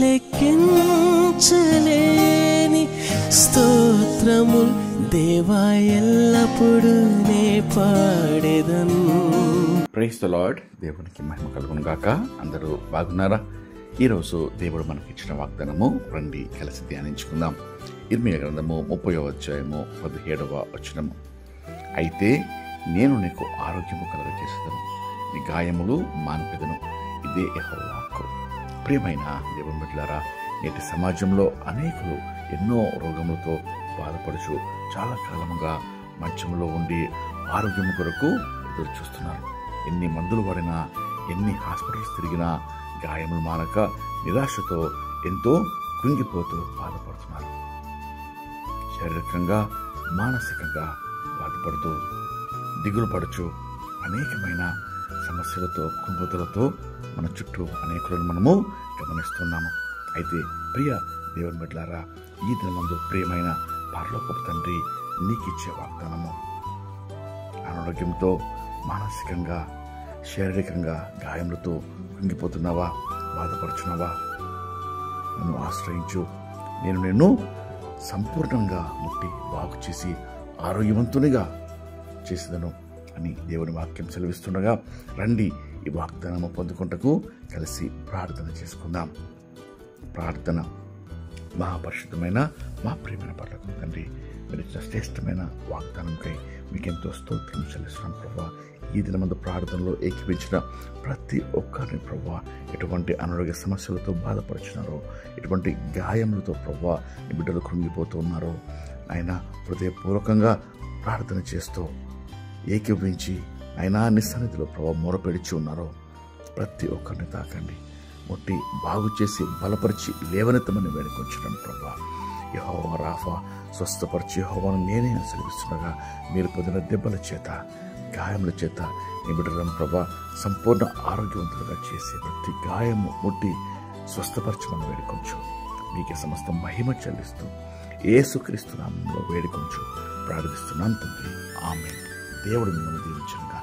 లెక్కించలేని స్తోత్రముల్ దేవా ఎల్లప్పుడూ నే పాడెదను. Praise the lord. దేవునికి మహిమ కలుగును గాక. అందరూ బాగున్నారా? ఈరోజు దేవుడు మనకి ఇచ్చిన వాగ్దానము రండి కలిసి ధ్యానించుకుందాం. ఇర్మీయా గ్రంథము 30వ అధ్యాయము 17వ వచనము. అయితే నేను నీకు ఆరోగ్యము కలుగజేసేదను, నీ గాయములు మాన్పెదను, ఇదే యెహోవా వాక్కు. ప్రియమైన దేవుని బిడ్డలారా, నేటి సమాజంలో అనేకులు ఎన్నో రోగములతో బాధపడుచు చాలా కాలముగా మంచంలో ఉండి ఆరోగ్యం కొరకు ఎదురు చూస్తున్నారు. ఎన్ని మందులు వాడినా, ఎన్ని హాస్పిటల్స్ తిరిగినా గాయములు మానక నిరాశతో ఎంతో కృంగిపోతూ బాధపడుతున్నారు. శారీరకంగా మానసికంగా బాధపడుతూ దిగులు పడుచు అనేకమైన సమస్యలతో కుంగుతులతో మన చుట్టూ అనేకులను మనము గమనిస్తున్నాము. అయితే ప్రియ దేవుని బిడ్డలారా, ఈ దినమందు ప్రియమైన పరలోకపు తండ్రి నీకిచ్చే వాగ్దానము, అనారోగ్యంతో మానసికంగా శారీరకంగా గాయములతో కుంగిపోతున్నావా, బాధపడుచున్నావా? నన్ను ఆశ్రయించు, నేను నిన్ను సంపూర్ణంగా ముట్టి బాగు చేసి ఆరోగ్యవంతునిగా చేసేదను అని దేవుని వాక్యం సెలవిస్తుండగా రండి ఈ వాగ్దానము పొందుకుంటకు కలిసి ప్రార్థన చేసుకుందాం. ప్రార్థన. మహాపరిశుద్ధమైన మా ప్రియమైన పరలోకపు తండ్రి, మీరు ఇచ్చిన శ్రేష్టమైన వాగ్దానంకై మీకెంతో స్తోత్రం చెల్లిస్తున్నాం ప్రభా. ఈ దినమందు ప్రార్థనలో ఏకీపించిన ప్రతి ఒక్కరిని ప్రభా, ఎటువంటి అనారోగ్య సమస్యలతో బాధపడుచున్నారో, ఎటువంటి గాయములతో ప్రభా ఈ బిడ్డలు కృంగిపోతూ ఉన్నారో, ఆయన హృదయపూర్వకంగా ప్రార్థన చేస్తూ ఏకీవించి ఆయన నీ సన్నిధిలో ప్రభా మొరపెడిచి ఉన్నారో ప్రతి ఒక్కరిని తాకండి, ముట్టి బాగు చేసి బలపరిచి లేవనెత్తమని వేడుకొంచడం ప్రభా. యెహోవా రాఫా, స్వస్థపరిచి యెహోవాను నేనే సెలవిస్తుండగా మీరు పొందిన దెబ్బల చేత గాయముల చేత నీ బిడ్డలను ప్రభా సంపూర్ణ ఆరోగ్యవంతులుగా చేసి ప్రతి గాయము ముట్టి స్వస్థపరచమని వేడుకొంచు. మీకే సమస్త మహిమ చెల్లిస్తూ యేసుక్రీస్తు నామములో వేడుకొంచు ప్రార్థిస్తున్నాను తండ్రి. ఆమేన్. దేవుడు మిమ్మల్ని దీవించును గాక.